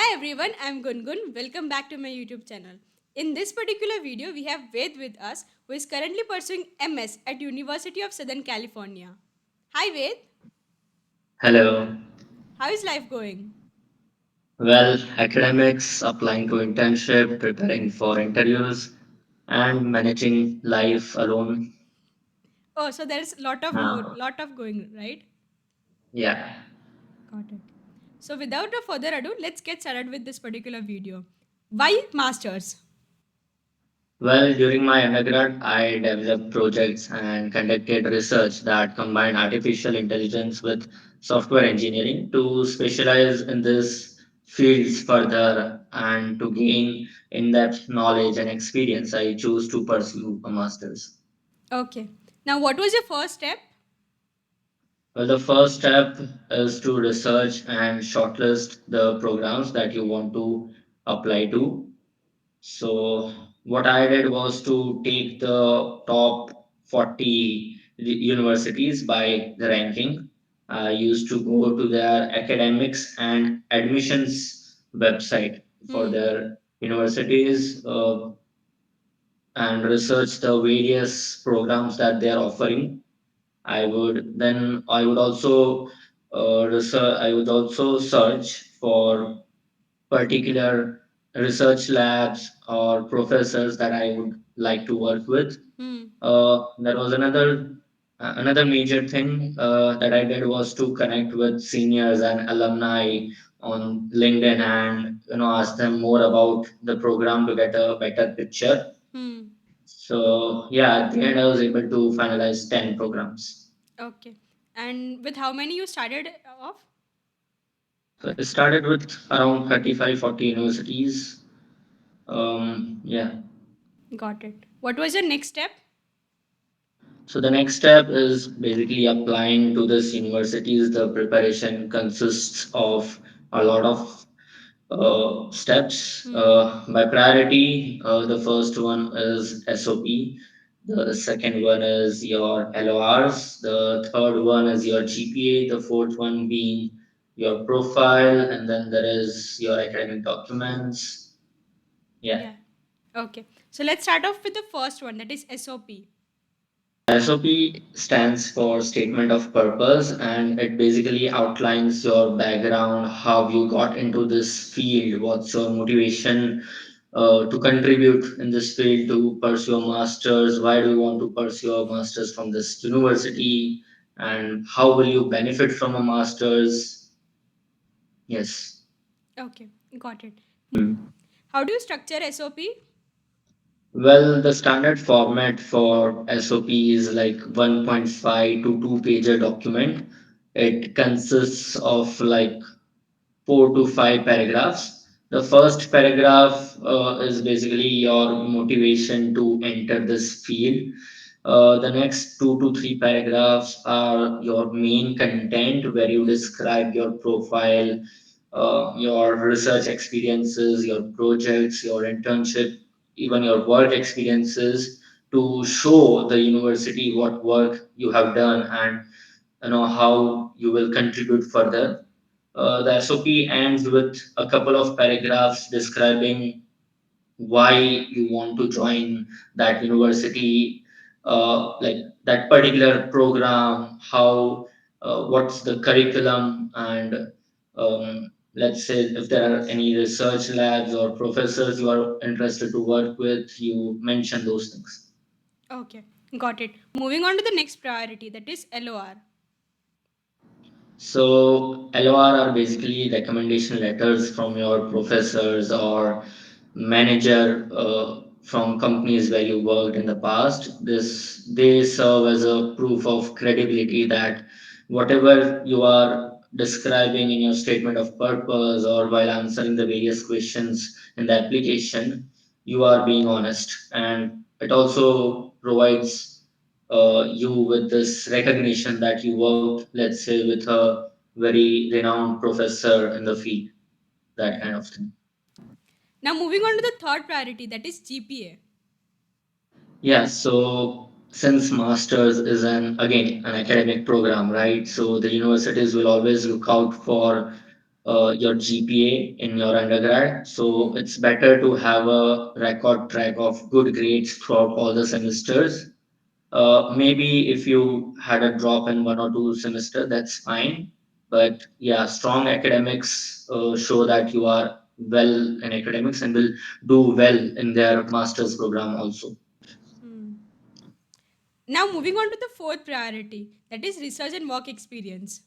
Hi everyone, I'm Gungun. Welcome back to my YouTube channel. In this particular video, we have Ved with us, who is currently pursuing MS at University of Southern California. Hi Ved, Hello. how is life going? Well, academics, applying to internship, preparing for interviews, and managing life alone. Oh, so there's Uh, lot of going, right? yeah. Got it. So without a further ado, let's get started with this particular video. Why masters? Well, during my undergrad, I developed projects and conducted research that combined artificial intelligence with software engineering to specialize in this fields further and to gain in-depth knowledge and experience. I choose to pursue a master's. Okay. Now, what was your first step? Well, the first step is to research and shortlist the programs that you want to apply to. So, what I did was to take the top 40 universities by the ranking. I used to go to their academics and admissions website for Hmm. their universities and research the various programs that they are offering. I would also research. I would also search for particular research labs or professors that I would like to work with. Hmm. That was another major thing that I did was to connect with seniors and alumni on LinkedIn and ask them more about the program to get a better picture. Hmm. So yeah, at the end I was able to finalize 10 programs. Okay. And with how many you started off? So I started with around 35, 40 universities. Yeah. Got it. What was your next step? So the next step is basically applying to this universities. The preparation consists of a lot of steps. Hmm. By priority, the first one is SOP. The second one is your LORs. The third one is your GPA. The fourth one being your profile, and then there is your academic documents. Yeah. Yeah. Okay. So let's start off with the first one, that is SOP. SOP stands for Statement of Purpose, and it basically outlines your background, how you got into this field, what's your motivation to contribute in this field to pursue a master's, why do you want to pursue a master's from this university, and how will you benefit from a master's. Yes. Okay. Got it. Mm. How do you structure SOP? Well, the standard format for SOP is like 1.5 to 2 pager document. It consists of like 4 to 5 paragraphs. The first paragraph is basically your motivation to enter this field. The next 2 to 3 paragraphs are your main content where you Hmm. describe your profile, your research experiences, your projects, your internship, even your work experiences to show the university what work you have done and how you will contribute further. The SOP ends with a couple of paragraphs describing why you want to join that university, like that particular program, how, what's the curriculum, and let's say if there are any research labs or professors you are interested to work with, you mention those things. Okay. Got it. Moving on to the next priority, that is LOR. So LOR are basically recommendation letters from your professors or manager from companies where you worked in the past. This they serve as a proof of credibility that whatever you are describing in your statement of purpose or while answering the various questions in the application, you are being honest, and it also provides you with this recognition that you worked, let's say, with a very renowned professor in the field, that kind of thing. Now moving on to the third priority, that is GPA. Yeah, so since masters is an again an academic program, right? So the universities will always look out for your GPA in your undergrad. So Hmm. it's better to have a record track of good grades throughout all the semesters. Maybe if you had a drop in one or two semester, that's fine. But yeah, strong academics show that you are well in academics and will do well in their master's program also. Hmm. Now, moving on to the fourth priority, that is research and work experience.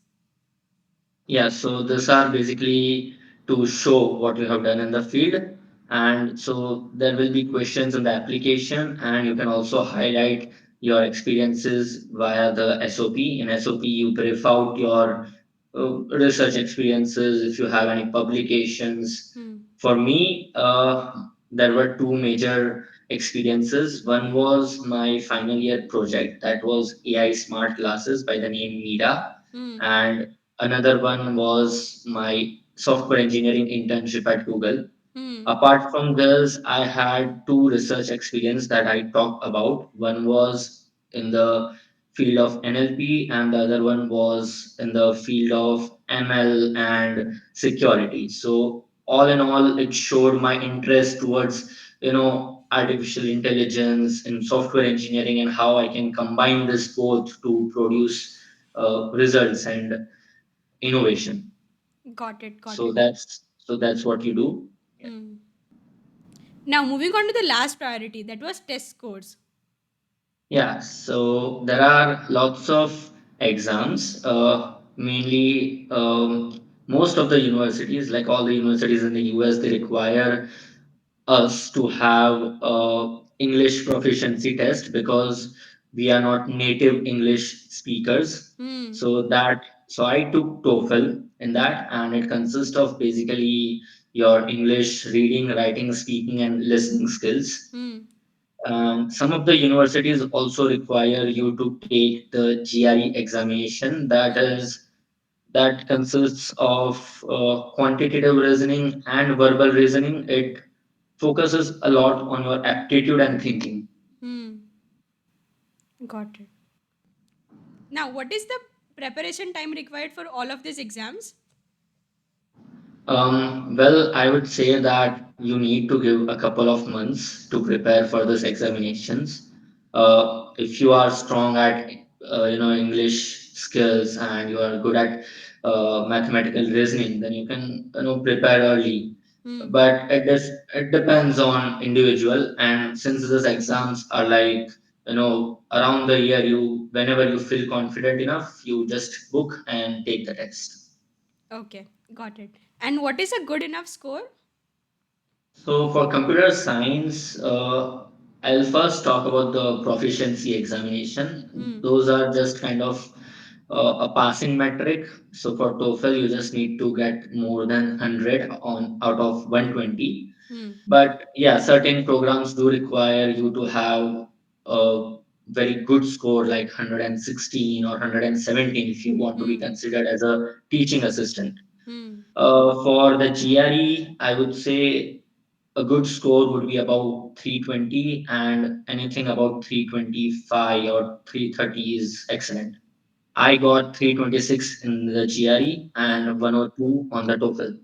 Yeah, so these are basically to show what you have done in the field. And so there will be questions in the application, and you can also highlight your experiences via the SOP. In SOP, you brief out your research experiences, if you have any publications. Hmm. For me, there were two major experiences. One was my final year project, that was AI smart glasses by the name Mida. Hmm. And another one was my software engineering internship at Google. Hmm. Apart from this, I had two research experience that I talked about. One was in the field of NLP, and the other one was in the field of ML and security. So all in all, it showed my interest towards artificial intelligence and software engineering, and how I can combine this both to produce results and innovation. Got it, got So it. that's what you do. Hmm. Now, moving on to the last priority, that was test scores. Yeah, so there are lots of exams. Mainly, most of the universities, like all the universities in the US, they require us to have a English proficiency test because we are not native English speakers. Hmm. So I took TOEFL in that, and it consists of basically your English reading, writing, speaking, and listening skills. Hmm. Some of the universities also require you to take the GRE examination. Hmm. That consists of quantitative reasoning and verbal reasoning. It focuses a lot on your aptitude and thinking. Hmm. Got it. Now, what is the preparation time required for all of these exams? Well, I would say that you need to give a couple of months to prepare for these examinations. If you are strong at English skills and you are good at mathematical reasoning, then you can prepare early. Hmm. But it depends on individual, and since these exams are like around the year, you whenever you feel confident enough, you just book and take the test. Okay, got it. And what is a good enough score? So for computer science, I'll first talk about the proficiency examination. Hmm. Those are just kind of a passing metric. So for TOEFL, you just need to get more than 100 on out of 120. Hmm. But yeah, certain programs do require you to have a very good score, like 116 or 117, if you want to be Hmm. considered as a teaching assistant. Hmm. For the GRE, I would say a good score would be about 320, and anything about 325 or 330 is excellent. I got 326 in the GRE Hmm. and 102 on the TOEFL.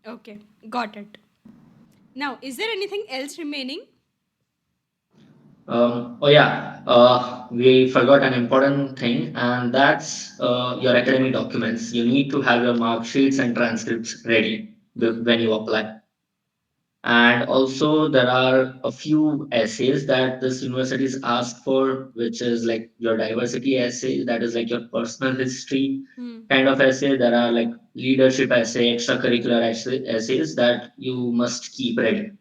Okay, got it. Now, is there anything else remaining? Oh yeah, we forgot an important thing, and that's your academic documents. You need to have your mark sheets and transcripts ready Hmm. when you apply. And also, there are a few essays that this universities ask for, which is like your diversity essay, that is like your personal history Hmm. kind of essay. There are like leadership essay, extracurricular essays that you must keep ready.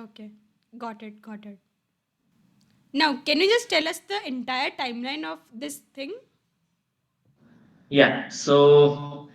Okay, got it, got it. Now, can you just tell us the entire timeline of this thing? Yeah, so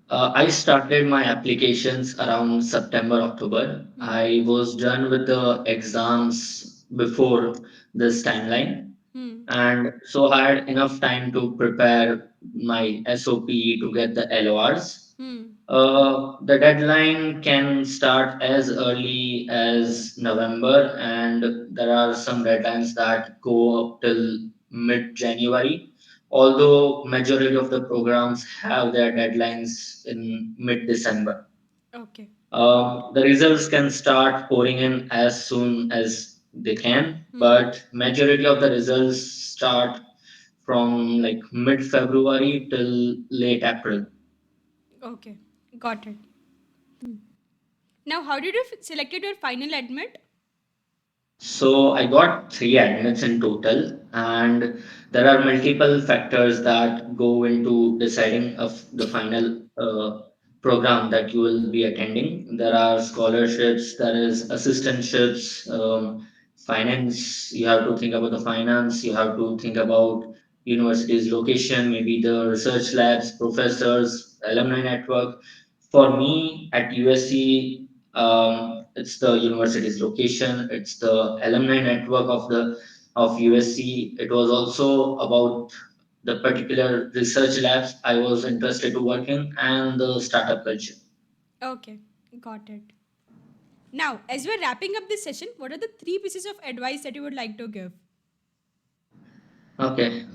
I started my applications around September, October. Hmm. I was done with the exams before this timeline. Hmm. And so I had enough time to prepare my SOP to get the LORs. Hmm. The deadline can start as early as November, and there are some deadlines that go up till mid January. although majority of the programs have their deadlines in mid-December. Okay, got it. The results can start pouring in as soon as they can, Hmm. but majority of the results start from like mid-February till late April. Okay, got it. Now, how did you selected your final admit? So I got three admits in total, and there are multiple factors that go into deciding of the final program that you will be attending. There are scholarships, there is assistantships, finance. You have to think about the finance. You have to think about university's location, maybe the research labs, professors, alumni network. For me at USC, it's the university's location, it's the alumni network of USC. It was also about the particular research labs I was interested to work in and the startup culture. Okay, got it. Now, as we're wrapping up this session, what are the three pieces of advice that you would like to give? Okay.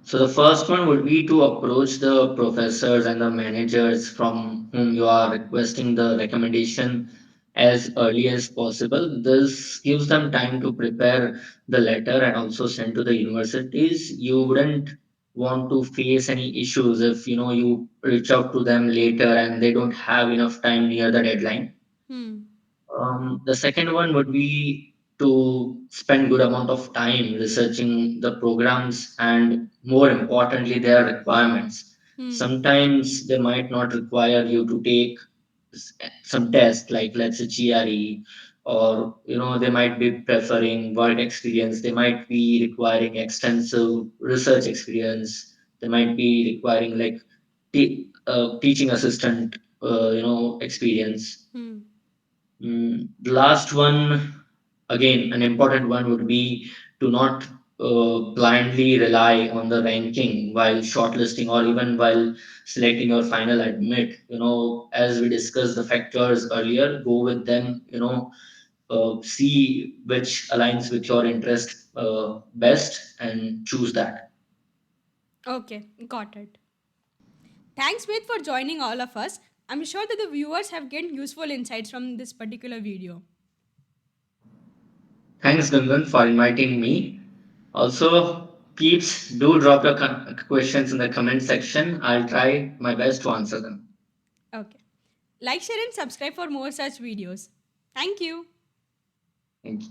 So the first one would be to approach the professors and the managers from whom you are requesting the recommendation as early as possible. This gives them time to prepare the letter and also send to the universities. You Hmm. wouldn't want to face any issues if you reach out to them later and they don't have enough time near the deadline. Hmm. The second one would be to spend good amount of time researching the programs and more importantly their requirements. Hmm. Sometimes they might not require you to take s- some test like let's say GRE, or they might be preferring work experience. They might be requiring extensive research experience. They might be requiring like teaching assistant experience. Hmm. The last one, again, an important one would be to not blindly rely on the ranking while shortlisting or even while selecting your final admit. As we discussed the factors earlier, go with them, see which aligns with your interest best and choose that. Okay, got it. Thanks, Ved, for joining all of us. I'm sure that the viewers have gained useful insights from this particular video. Thanks, Gungan, for inviting me. Also, peeps, do drop your questions in the comment section. I'll try my best to answer them. Okay. Like, share, and subscribe for more such videos. Thank you. Thank you.